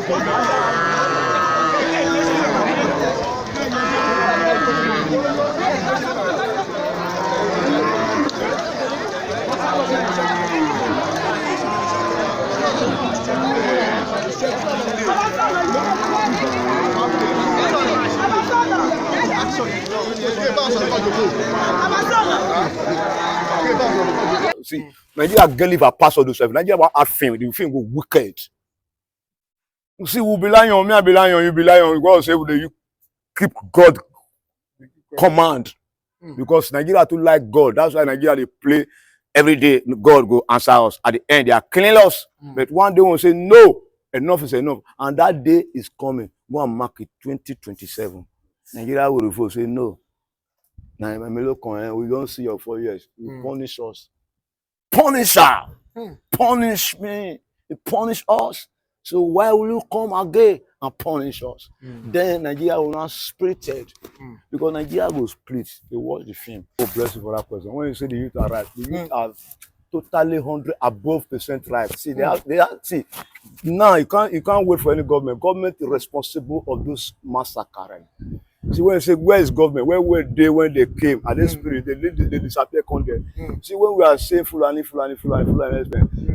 See, Nigeria can leave a pass all those stuff. Nigeria will have fame. The film go wicked. You see, we'll be lying on me, I be lying on you, be lying on you. God say, you keep God command. Because Nigeria too like God. That's why Nigeria they play every day. God go answer us. At the end, they are killing us. But one day we'll say, no, enough is enough. And that day is coming. Go and mark it 2027. Nigeria will revolt, say no. Now, we don't see your 4 years. You punish us. Punish her. Punish me. You punish us. So why will you come again and punish us? Then Nigeria will not split it. Because Nigeria will split. They watch the film. Oh, bless you for that question. When you say the youth are right, the youth are totally 100 above % right. See, they are see. Now you can't wait for any government. Government is responsible of those massacring. See, when you say where is government, where were they when they came? At this spirit, they disappear content. See, when we are saying Fulani,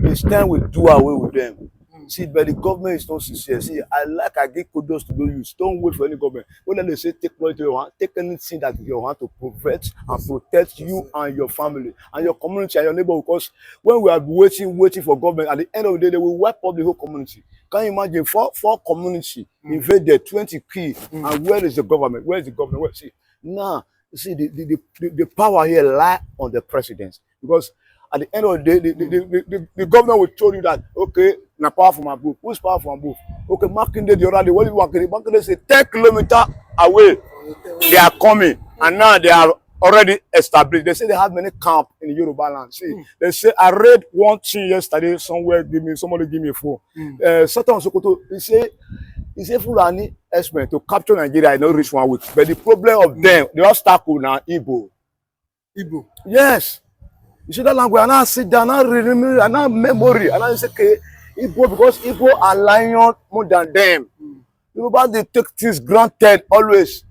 it's time we do away with them. See, but the government is not sincere. See, I give kudos to those youths. Don't wait for any government. When they say take money to your hand, take anything that you want to protect and protect you and your family and your community and your neighbor. Because when we are waiting for government, at the end of the day, they will wipe up the whole community. Can you imagine four community invaded 20 key, and where is the government? Where is the government? Where, see, now, see, the power here lie on the president. Because at the end of the day, the government will tell you that, okay, na power from above. Who's power from above? Okay, Makinde, the other day, what do you want? Makinde say 10 kilometers away, they are coming, and now they are already established. They say they have many camps in the Yoruba land. See, they say, I read one thing yesterday somewhere, somebody give me a phone. Satan Sokoto, he say Fulani expert to capture Nigeria, I know reach 1 week. But the problem of them, they all start with now Igbo. Igbo? Yes. You see that language, and I sit down, and I remember, and I memory, and I say, okay, Igbo, because Igbo are lion more than them. Yoruba, they take things granted always.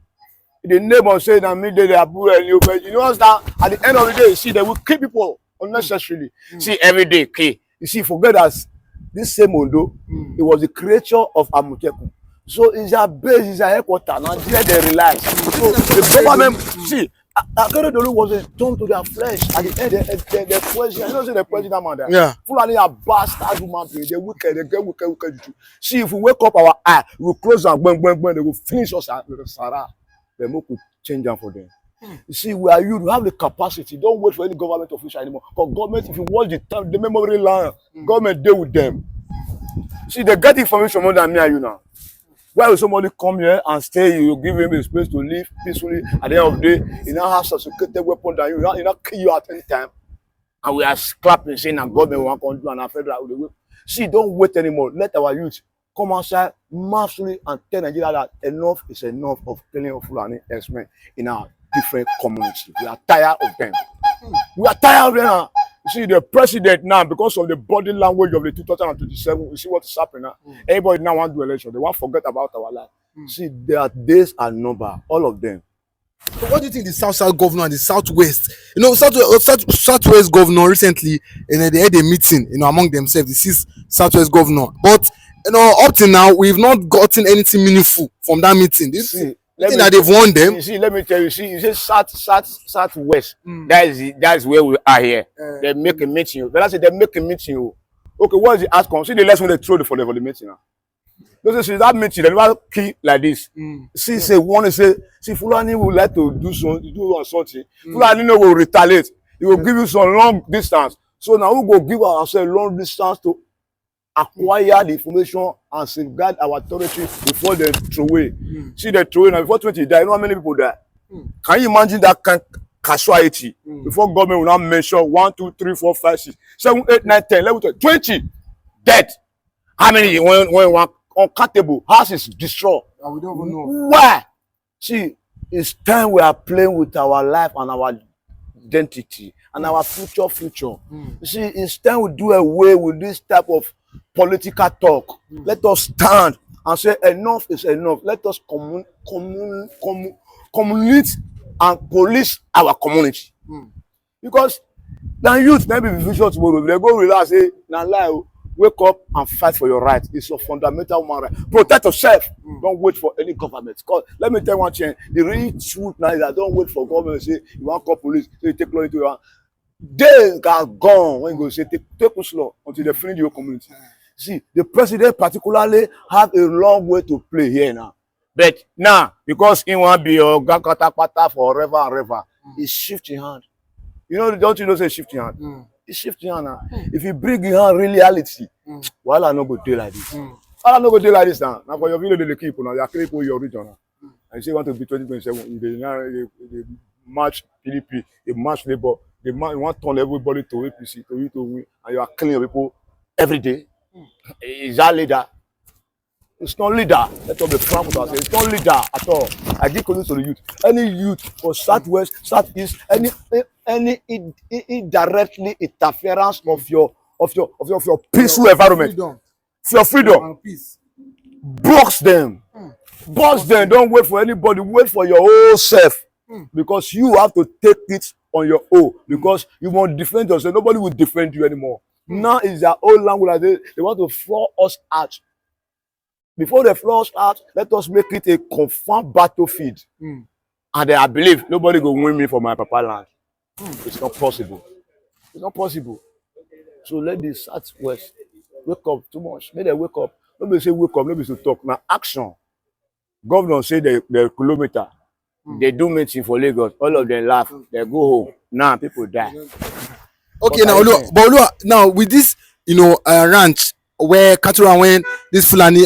The neighbor say that me they are poor and you, but you know that at the end of the day, you see, they will kill people unnecessarily. See, every day, okay. You see, forget that this same Ondo, it was the creature of Amotekun. So it's a base, it's a headquarters, and there they relax. So the government, see, Akeredolu was a turn to their flesh. At the end, the president, you know, say the president man there. Yeah. Fulani are bastard human beings. They wicked, they get wicked. See, if we wake up our eye, we will close and when they will finish us with the Sarah. Then we could change them for them. You see, we are you have the capacity. Don't wait for any government official anymore. Because government, if you watch the memory line, government deal with them. See, they get information more than me and you now. Why will somebody come here and stay? You give him a space to live peacefully. At the end of the day, you now have sophisticated weapon than you. You not kill you at any time. And we are clapping, saying that government will want to do and our federal will. See, don't wait anymore. Let our youth come outside massively and tell Nigeria that enough is enough of killing of Fulani herdsmen in our different communities. We are tired of them. We are tired of them now. You see, the president now, because of the body language of the 2027, you see what is happening now. Everybody now want to do election. They want to forget about our life. See, their days are numbered, all of them. So what do you think the South governor and the Southwest, you know, Southwest governor recently, and they had a meeting, you know, among themselves, the 6 Southwest governor. But, you know, up to now, we've not gotten anything meaningful from that meeting. This thing that they've won them. You see, let me tell you, see, you say Southwest. That is where we are here. They make a meeting. But I say they make a meeting. Okay, what is the outcome? See the lesson they throw for the meeting now. Because see that meeting, they never key like this. See, say one say, see, Fulani would like to do something. Fulani no will retaliate. He will give you some long distance. So now we go give ourselves long distance to acquire the information and safeguard our territory before they throw away. See, they throw away now before 20 die. You know how many people die? Can you imagine that kind of casualty? Before government will not mention 1, 2, 3, 4, 5, 6, 7, 8, 9, 10, 11, 12, 20 dead. How many when one uncountable house is destroyed? And we don't even know. Why? See, it's time we are playing with our life and our identity and our future. You see, it's time we do away with this type of political talk. Let us stand and say enough is enough. Let us community and police our community. Because the youth maybe be future tomorrow. They go relax, say, now lie, wake up and fight for your right. It's a fundamental human right. Protect yourself. Don't wait for any government. Because let me tell you one thing, the real truth now is that don't wait for government to say you want to call police, so you take law into your hand. Days are gone when you go say take slow until they finish your community. See, the president particularly have a long way to play here now. But now, because he want to be your gakata forever and ever, he's shifting hand. You know, don't you know say shifting hand? He's shifting hand now. If you bring in hand reality, well, I no go do like this. I no go do like this now. Now for your video, they keep now. They are keep your region now. And say you want to be 2027. They match PDP, they match Labour, they want to turn everybody to APC, to you to win, and you are killing your people every day. Is that leader? It's not leader. Let us be frank with ourselves. It's not leader at all. I give credit to the youth. Any youth for Southwest, Southeast, any indirectly interference of your peaceful environment, for your freedom, and peace. blocks them. Blocks them. Don't wait for anybody. Wait for your own self. Because you have to take it on your own. Because you want to defend yourself. Nobody will defend you anymore. Now is their own language. They want to throw us out. Before they throw us out, let us make it a confirmed battlefield. And then I believe nobody will win me for my papa land. It's not possible. It's not possible. So let the Southwest wake up too much. Make them wake up. Nobody say wake up, nobody say talk. Now action. Governor say the kilometer. They do meeting for Lagos. All of them laugh. They go home. Now people die. Okay, now Olu, now with this, ranch where cattle and when this Fulani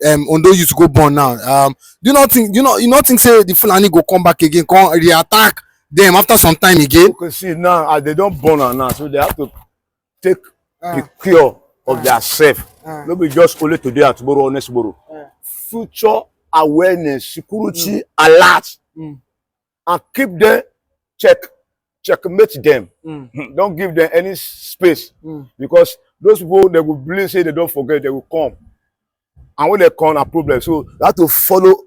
Ondo used to go born now. Do you not think say the Fulani go come back again, come re-attack them after some time again? You can see now as they don't born now, so they have to take the care of their self. Nobody just only today or tomorrow or next tomorrow. Future awareness, security alert, and keep them checkmate them. Don't give them any space because those people they will believe say they don't forget, they will come. And when they come, a problem. So you have to follow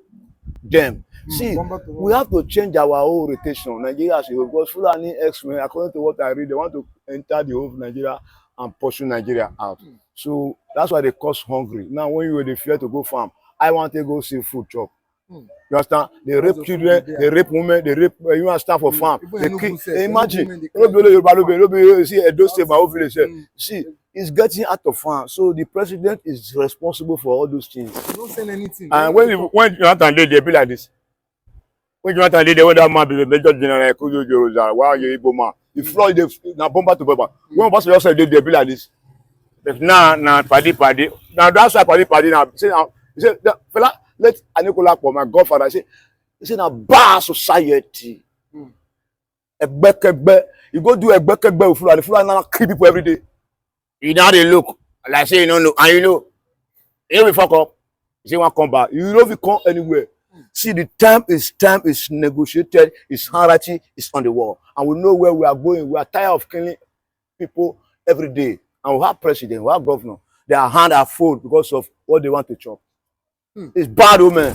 them. See, we have to change our whole rotation. Nigeria, because Fulani X-Men, according to what I read, they want to enter the whole of Nigeria and pursue Nigeria out. So that's why they cause hungry. Now, when you were the fear to go farm, I want to go see food chop. You understand? They rape children, they rape women, they rape you understand for farm. They kill. Imagine, see Edo State, my own village. See, it's getting out of farm. So the president is responsible for all those things. You don't send anything. And when Jonathan did, they be like this. When Jonathan did, when that man be the major general, wow, you Igbo man. The floor is now bomber to bomber. When Boss yourself did, they be like this. But now, paddy. Now that's why paddy now. Say now, fella. Let Anikola for my godfather say, it's in a bad society. You go do a bekebe with Fulani. Fulani now kill people every day. You know they look like say you don't know, and you will fuck up. You say want come back. You know if you come anywhere. See the time is negotiated. It's hierarchy. It's on the wall, and we know where we are going. We are tired of killing people every day, and we have president, we have governor. Their hand are full because of what they want to chop. It's bad, man.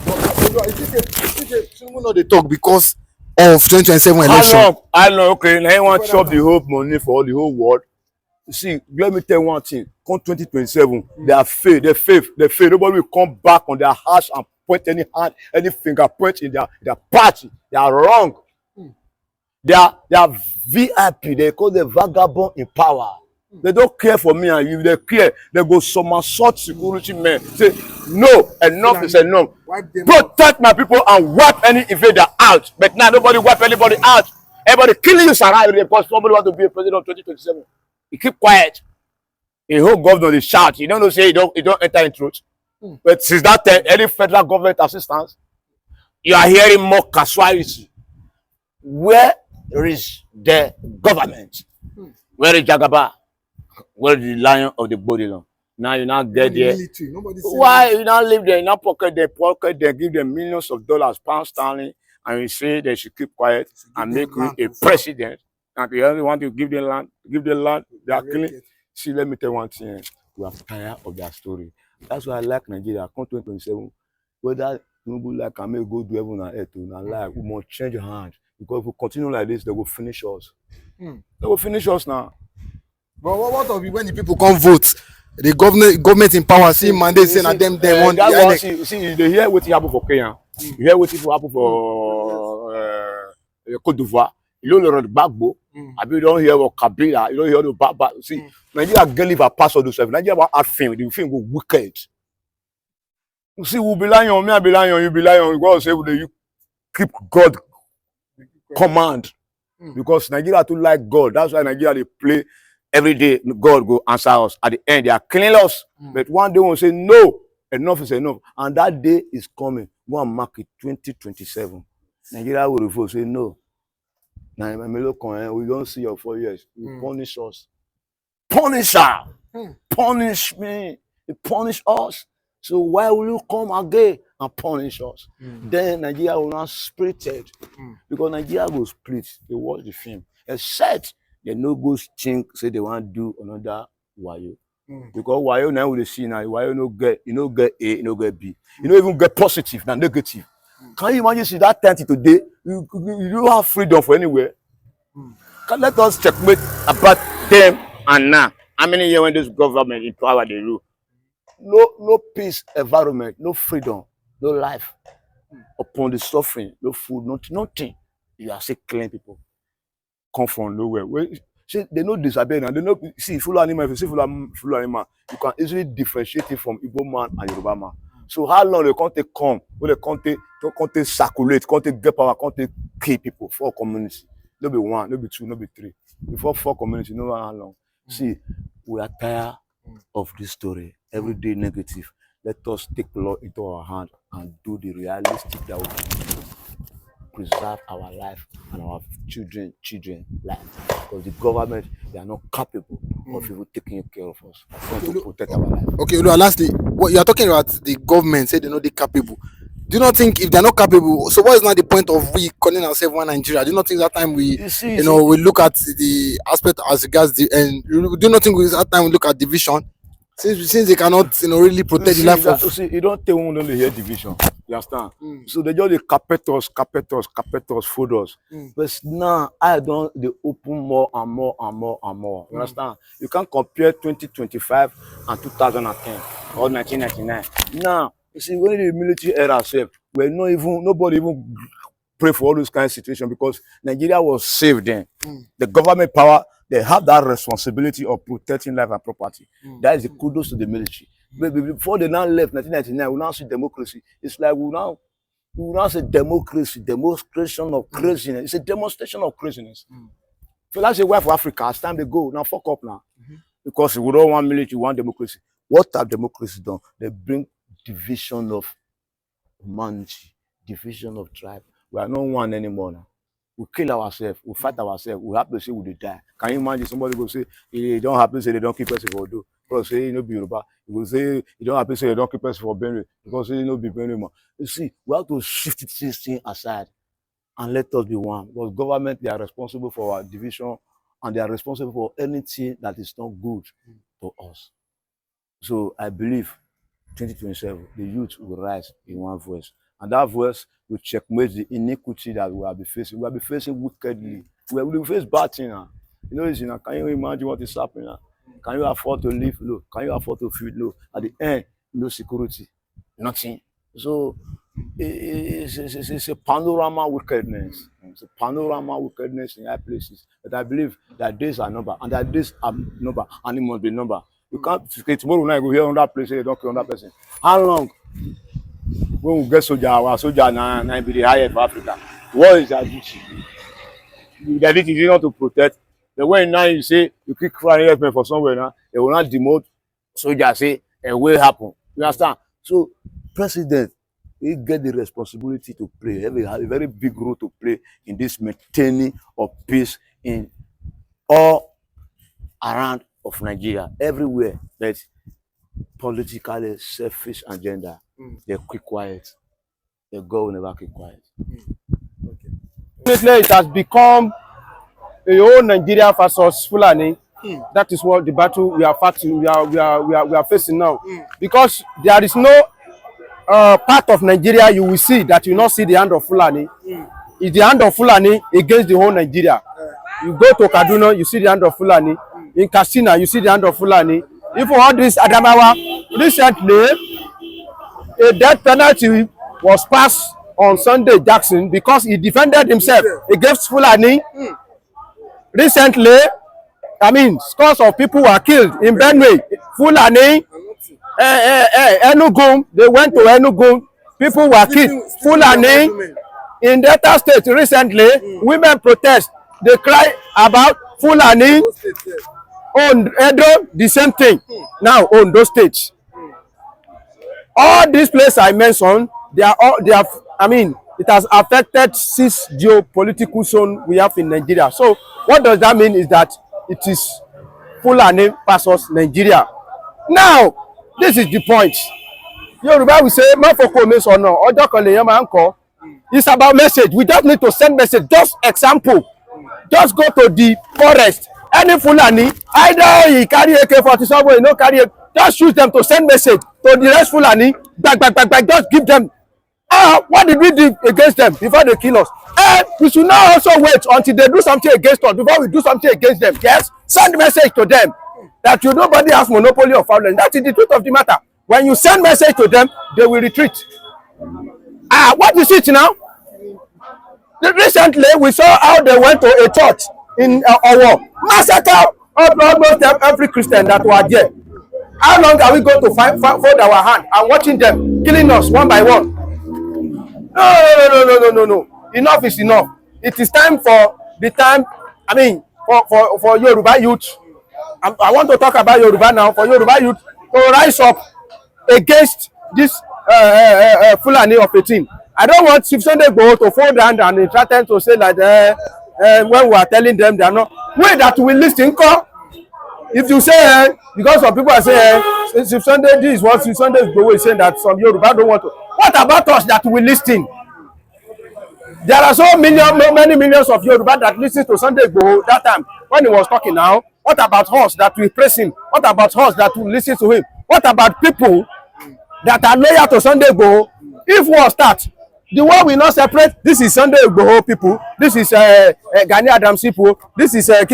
Tinubu know they talk because of 2027 election. I know. Okay, now you want to chop the whole money for the whole world. You see, let me tell you one thing. Come 2027, they are faith. They faith. Nobody will come back on their house and point any hand, any finger point in their party. They are wrong. They are VIP. They call them vagabond in power. They don't care for me and you. They care. They go somersault security men. Say, no, enough is enough. Protect my people and wipe any invader out. But now nobody wipe anybody out. Everybody killing you surrounded because somebody want to be a president of 2027. You keep quiet. The whole governor is shout. You don't know say you don't enter in truth. But since that time, any federal government assistance, you are hearing more casualty. Where is the government? Where is Jagaba? Where is the lion of the body long? Now you now get there. Why you now live there? You now pocket them, give them millions of dollars, pounds sterling, and you say they should keep quiet and make you a president. And you only want to give them land, they are killing. See, let me tell you one thing. We are tired of their story. That's why I like Nigeria. Come 2027, whether Tinubu like I may go do heaven and earth, and like we must change hands because if we continue like this, they will finish us. They will finish us now. But what of when the people come vote? The government in power see mandate saying that them want that the one. INEC. See, they hear what happen for Kenya. You hear what happen for Côte d'Ivoire. You don't hear the Bagbo. You don't hear what Kabila. You don't hear the Baba. See, Nigeria get live a pass all those. Nigeria will have fame. The fame go wicked. You see, we be lying on me. I be lying on you. Be lying on God. Say you keep God command because Nigeria too like God. That's why Nigeria they play. Every day, God go answer us. At the end, they are killing us. But one day, we'll say, no, enough is enough. And that day is coming. Go and mark it 2027. Nigeria will revolt, say, no. Now, we don't see your 4 years. You punish us. Punish her. Punish me. You punish us. So why will you come again and punish us? Then Nigeria will not split it. Because Nigeria will split. They watch the film. Except they no go think say they want to do another wayo. Because wayo now we see now wayo no get A, you no get B. You don't even get positive than negative. Can you imagine see that 30 today? You don't have freedom for anywhere. Let us checkmate about them and now. How many years when this government in power they rule? No peace environment, no freedom, no life. Upon the suffering, no food, nothing. You are still killing people. Come from nowhere. See, they know disappear now. They know see Fulani man. If you see Fulani man, you can easily differentiate it from Igbo man and Yoruba man. So how long they can't take come? When they can't take circulate, can't take get power, can't take kill people for community. No be one, no be two, no be three. Before 4 community, no matter how long. See, we are tired of this story. Every day negative. Let us take law into our hand and do the realistic that we preserve our life and our children life, because the government they are not capable of even taking care of us to protect our life. Okay, lastly, what you are talking about, the government say they're not capable. Do you not think if they're not capable, so what is not the point of we calling ourselves one Nigeria? Do you not think that time we we look at the aspect as regards the and do you not think that time we look at division since they cannot really protect the life of you don't tell one only hear division. You understand? So they just carpet us, fold us. But now I don't they open more and more. You understand? You can't compare 2025 and 2010 or 1999. Now, you see, when the military era said, nobody even pray for all those kind of situations because Nigeria was saved then. The government power, they have that responsibility of protecting life and property. That is the kudos to the military. But before they now left 1999, we now see democracy. It's like we now say democracy, demonstration of craziness. It's a demonstration of craziness. So that's a way for Africa. It's time to go. Now fuck up now. Because we don't want military, we want democracy. What have democracy done? They bring division of humanity, division of tribe. We are not one anymore now. We kill ourselves, we fight ourselves, we have to say we die. Can you imagine somebody go say, it don't happen, say they don't keep us for Ondo. Because say, be Yoruba. You will say, it don't happen, say they don't keep us for Benue. Because say, be Benue. You see, we have to shift this thing aside and let us be one. Because government, they are responsible for our division and they are responsible for anything that is not good to us. So I believe 2027, the youth will rise in one voice. And that voice will checkmate the iniquity that we will be facing. We will be facing wickedly. We will face bad things now. Can you imagine what is happening now? Can you afford to live low? Can you afford to feed low? At the end, no security, nothing. So it's a panorama wickedness. It's a panorama wickedness in high places. But I believe that days are number, and that days are number, and it must be number. You can't say tomorrow night go here on that place, you don't kill on that person. How long? When we get soldier, our soldier now be the highest for Africa. What is their duty? Their duty is not to protect. The way now you say you keep crying help for somewhere now, they will not demote soldier say a will happen. You understand? So president, he get the responsibility to play, have a very big role to play in this maintaining of peace in all around of Nigeria, everywhere. But politically selfish agenda, they keep quiet. The God will never keep quiet. Definitely, it has become a whole Nigeria versus Fulani. That is what the battle we are fighting, we are facing now. Because there is no part of Nigeria you will see that you not see the hand of Fulani. It's the hand of Fulani against the whole Nigeria. You go to Kaduna, you see the hand of Fulani. In Katsina, you see the hand of Fulani. If all this Adamawa, recently, a death penalty was passed on Sunday Jackson because he defended himself against Fulani. Recently, I mean, scores of people were killed in Benue. Fulani, Enugu, they went to Enugu. People were killed. Fulani, in Delta State recently, women protest. They cry about Fulani. On Edo, the same thing. Now, on those states. All these places I mentioned, I mean, it has affected 6 geopolitical zones we have in Nigeria. So, what does that mean is that it is Fulani versus Nigeria. Now, this is the point. Yoruba will say, it's about message. We just need to send message. Just example. Just go to the forest. Any Fulani, either he carry AK-47 or he no carry it, just use them to send message to the rest Fulani. Back, just give them. What did we do against them before they kill us? We should not also wait until they do something against us before we do something against them. Yes, send message to them that nobody has monopoly of violence. That is the truth of the matter. When you send message to them, they will retreat. What is it now? Recently, we saw how they went to a church in Owo, massacre almost every Christian that were there. How long are we going to fold our hand and watching them killing us one by one? No. Enough is enough. It is time for the time. I mean, for Yoruba youth. I want to talk about Yoruba now. For Yoruba youth to rise up against this Fulani of a team. I don't want Chief Sunday Igboho to fall down and threaten to say like when we are telling them they are not. Wait, that we listen. If you say because some people are saying Chief Sunday this is what Chief Sunday Igboho is saying that some Yoruba don't want to. What about us that we listen? There are so many millions of Yoruba that listen to Sunday Igboho that time when he was talking now. What about us that we praise him? What about us that we listen to him? What about people that are loyal to Sunday Igboho? If war starts, the war will not separate. This is Sunday Igboho people. This is Gani Adams people. This is no.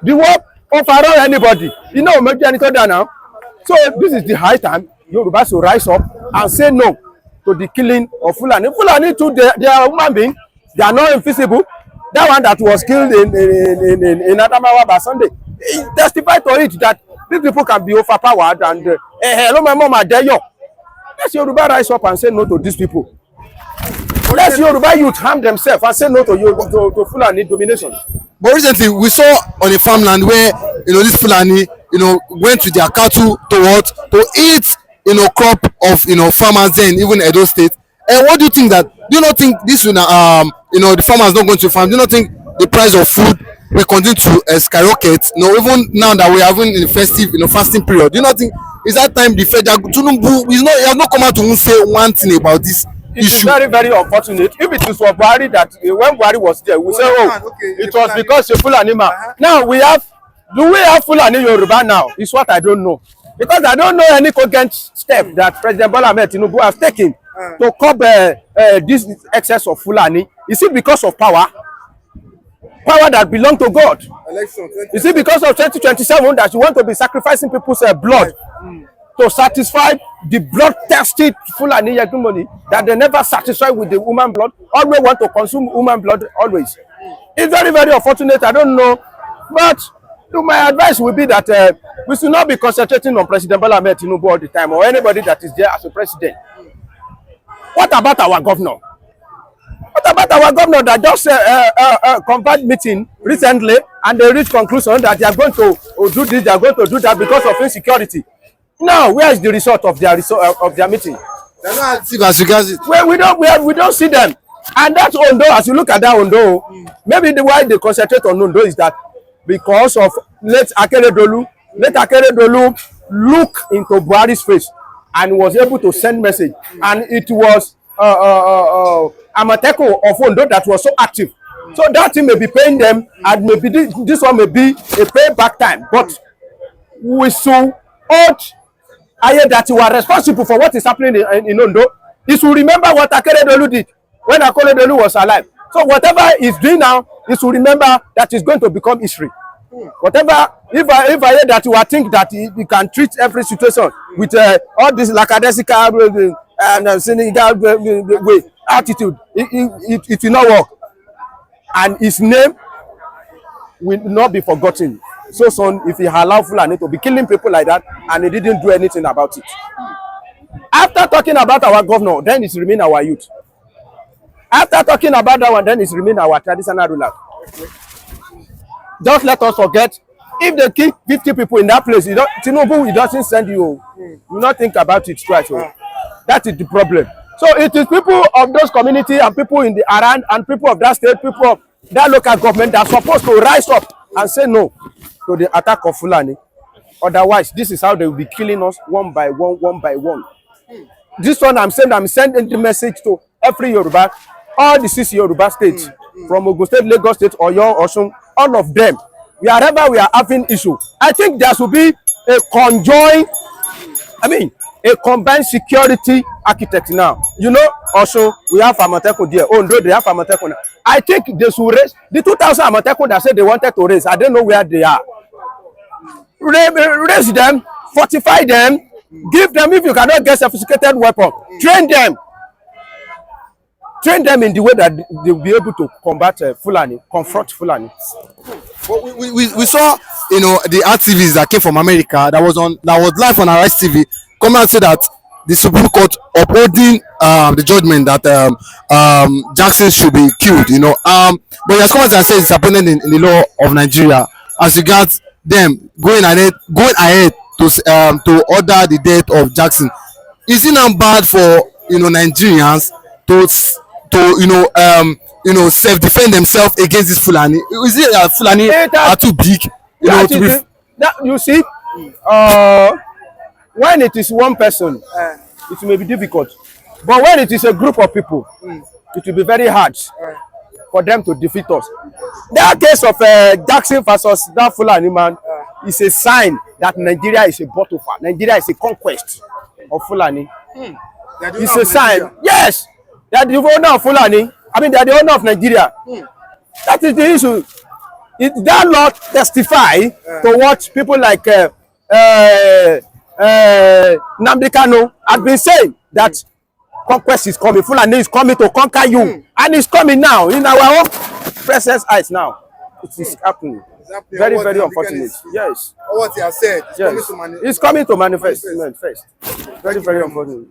The war overall anybody. You know, maybe anything now. So this is the high time Yoruba should rise up and say no to the killing of Fulani. Fulani too, they are human beings. They are not invisible. That one that was killed in Adamawa by Sunday, he testified to it that these people can be overpowered and hello my mama there yo. Let's Yoruba rise up and say no to these people. Let's Yoruba youth harm themselves and say no to Fulani domination. But recently we saw on a farmland where this Fulani went with their cattle to eat crop of farmers then even Edo State. And what do you think that? Do you not think this will the farmers not going to farm? Do you not think the price of food will continue to skyrocket? Even now that we are having in the festive fasting period. Do you not think it's that time the federal Tinubu he has not come out to say one thing about this it issue? Is very, very unfortunate. If it is for Buhari that when Buhari was there, we say, it was because of Fulani man. Now do we have Fulani Yoruba now? It's what I don't know. Because I don't know any cogent step that President Bola Ahmed Tinubu has taken to curb this excess of Fulani. Is it because of power? Power that belongs to God. Is it because of 2027 that you want to be sacrificing people's blood to satisfy the bloodthirsty Fulani hegemony that they never satisfy with the human blood? Always want to consume human blood, always. It's very, very unfortunate. I don't know. But my advice would be that we should not be concentrating on President Bola Ahmed Tinubu all the time or anybody that is there as a president. What about our governor? What about our governor that just convened meeting recently and they reached conclusion that they are going to do this, they are going to do that because of insecurity? Now, where is the result of their meeting? They're not active as regards it. Well, we don't see them. And that's Ondo. As you look at that Ondo, maybe the why they concentrate on Ondo is that because of late Akeredolu look into Buhari's face and was able to send message. And it was Amateko of Ondo that was so active So that thing may be paying them, and maybe this one may be a payback time. But we should urge Aye that you are responsible for what is happening in Ondo. He should remember what Akeredolu did when Akeredolu was alive. So whatever he's doing now, he should remember that is going to become history. Whatever, if I hear that you are think that you can treat every situation with all this lackadaisical and cynical way attitude, it will not work, and his name will not be forgotten so soon if he allow Fulani to be killing people like that and he didn't do anything about it. After talking about our governor, then it's remain our youth. After talking about that one, then it's remain our traditional rulers. Just let us forget, if they kill 50 people in that place, Tinubu, he doesn't send you. You not think about it twice. That is the problem. So it is people of those communities and people in the around and people of that state, people of that local government that are supposed to rise up and say no to the attack of Fulani. Otherwise, this is how they will be killing us one by one, one by one. This one I'm sending the message to every Yoruba, all the 6 Yoruba states, from Ogun State, Lagos State, Oyo, Osun, all of them. Wherever we are having issue, I think there should be a combined security architect now. You know, also we have Amotekun there. Ondo, they have Amotekun. I think they should raise the 2,000 Amotekun that said they wanted to raise. I don't know where they are. Raise them, fortify them, give them, if you cannot get sophisticated weapon, train them in the way that they will be able to combat Fulani, confront Fulani. Well, we saw, you know, the activists that came from America that was live on Arise TV come out and say that the Supreme Court upholding the judgment that Jackson should be killed, you know. But he has come out and said it's happening in the law of Nigeria as regards them going ahead to order the death of Jackson. Is it not bad for, you know, Nigerians to self-defend themselves against this Fulani? Is it that Fulani are too big, you know, to be... You see, when it is one person, it may be difficult, but when it is a group of people, it will be very hard for them to defeat us. That case of Jackson versus that Fulani man is a sign that Nigeria is a battlefield. Nigeria is a conquest of Fulani. It's a sign. Yes, they are the owner of Fulani. I mean, they are the owner of Nigeria. That is the issue. It does not testify to what people like Nnamdi Kanu have been saying, that conquest is coming, Fulani is coming to conquer you, and it's coming now in our own precious eyes now. It is happening. Very, very unfortunate. Yes. What he has said, it's coming to manifest. Very, very unfortunate.